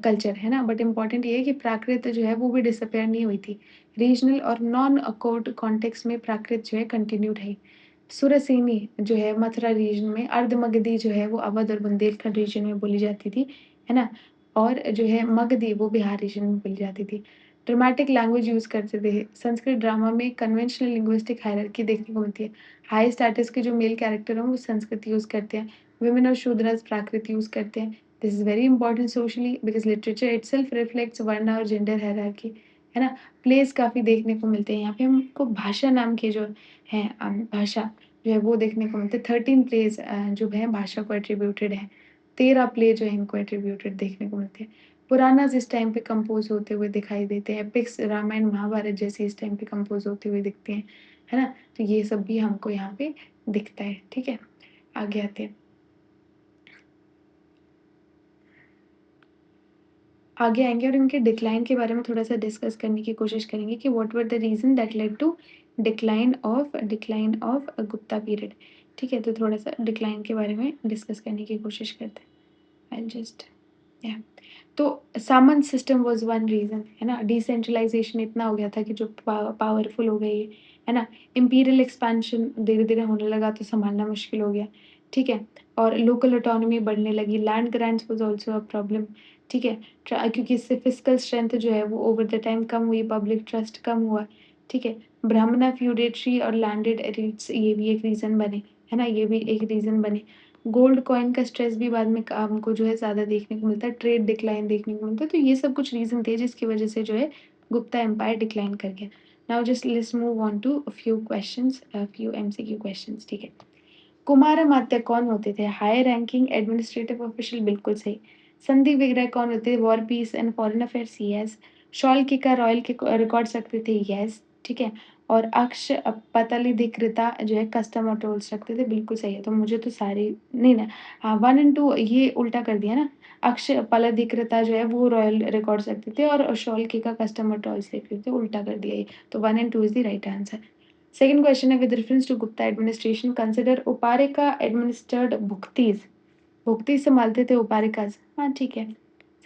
कल्चर, है ना? बट इम्पोर्टेंट ये है कि प्राकृत जो है वो भी डिसअपियर नहीं हुई थी। रीजनल और नॉन कोर्ट कॉन्टेक्स्ट में प्राकृत जो है कंटिन्यू रही। सुरसेनी जो है मथुरा रीजन में, अर्धमगधी जो है वो अवध और बुंदेलखंड रीजन में बोली जाती थी, है ना? और जो है मगधी वो बिहार रीजन में बोली जाती थी। ड्रामेटिक लैंग्वेज यूज़ करते थे। संस्कृत ड्रामा में कन्वेंशनल लिंग्विस्टिक हायरार्की देखने को मिलती है। हाई स्टेटस के जो मेल कैरेक्टर हैं वो संस्कृत यूज़ करते हैं। वुमेन और शूद्रस प्राकृत यूज़ करते हैं। This is very important socially because literature itself reflects वर्ण और जेंडर हायरार्की, है ना? प्लेस काफ़ी देखने को मिलते हैं। यहाँ पे हमको भाषा नाम के जो हैं भाषा जो है वो देखने को मिलते हैं। 13 प्लेस जो हैं भाषा को एट्रिब्यूटेड हैं। 13 प्ले जो है इनको एट्रिब्यूटेड देखने को मिलते हैं। पुरानाज़ इस टाइम पे कंपोज़ होते हुए दिखाई देते हैं। एपिक्स रामायण, महाभारत जैसे इस टाइम पे कंपोज़ होते हुए दिखते हैं, है ना? तो ये सब भी हमको यहाँ पे दिखता है, ठीक है? आगे आते हैं। आगे आएँगे और इनके डिक्लाइन के बारे में थोड़ा-सा डिस्कस करने की कोशिश करेंगे कि what were the reason that led to decline of Gupta period. ठीक है? तो थोड़ा-सा डिक्लाइन के बारे में डिस्कस करने की कोशिश करते हैं। आई विल जस्ट या तो सामंत सिस्टम वाज़ वन रीज़न, है ना? डिसेंट्रलाइज़ेशन इतना हो गया था कि जो पावरफुल हो गई, है ना? इम्पीरियल एक्सपेंशन धीरे-धीरे होने लगा तो सँभालना मुश्किल हो गया, ठीक है? और लोकल ऑटोनॉमी बढ़ने लगी, land grants was also a problem, ठीक है? क्योंकि इससे फिस्कल स्ट्रेंथ जो है वो ओवर द टाइम कम हुई, पब्लिक ट्रस्ट कम हुआ, ठीक है? ब्राह्मणा फ्यूडेटरी और लैंडेड एलिट्स ये भी एक रीज़न बने, है ना? ये भी एक रीज़न बने। गोल्ड कॉइन का स्ट्रेस भी बाद में हमको जो है ज़्यादा देखने को मिलता है, ट्रेड डिक्लाइन देखने को मिलता है, तो ये सब कुछ रीज़न थे जिसकी वजह से जो है गुप्ता एम्पायर डिक्लाइन कर गया। Now just let's move on to few MCQ questions, ठीक है? कुमारमात्य कौन होते थे? हाई रैंकिंग एडमिनिस्ट्रेटिव ऑफिशियल, बिल्कुल सही। संधि विग्रह कौन होते थे? War, peace and foreign affairs, yes. शॉल के रॉयल के रिकॉर्ड्स रखते थे, यस, ठीक है। और अक्ष पतलिधिकृता जो है कस्टम और टोल्स रखते थे, बिल्कुल सही है। तो मुझे तो सारे नहीं ना, हाँ 1 एंड 2 ये उल्टा कर दिया ना। अक्ष पलधिकृता जो है वो रॉयल रिकॉर्ड्स रखते थे और शॉल के का कस्टम और टोल्स देखते थे, उल्टा कर दिया ये। तो 1 and 2 is the right answer. Second question है, with reference to Gupta administration, consider उपारिका administered भुक्तीज। भुक्ती संभालते थे उपारिकाज, हाँ ठीक है।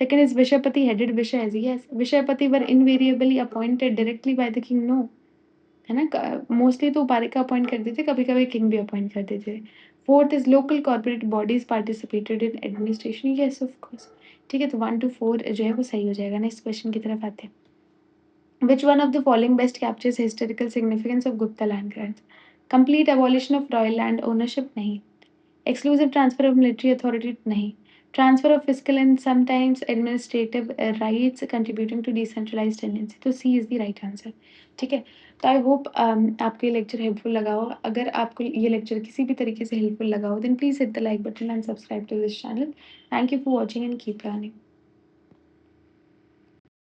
Second is विषयपति headed विषय, yes। विषयपति were invariably appointed directly by the king, no, है ना? मोस्टली तो उपारिका अपॉइंट करते थे, कभी-कभी किंग भी अपॉइंट कर देते थे। Fourth is local corporate bodies participated in administration, yes of course। ठीक है, तो 1 to 4 जो है वो सही हो जाएगा। नेक्स्ट क्वेश्चन की तरफ आते हैं। Which one of the following best captures historical significance of Gupta land grants? Complete abolition of royal land ownership, नहीं। Exclusive transfer of military authority, नहीं। Transfer of fiscal and sometimes administrative rights contributing to decentralized tendency, तो C is the right answer। ठीक है, तो I hope आपको ये lecture helpful लगा हो। अगर आपको ये लेक्चर किसी भी तरीके से हेल्पफुल लगा हो then please hit the like button and subscribe to this channel. Thank you for watching and keep learning.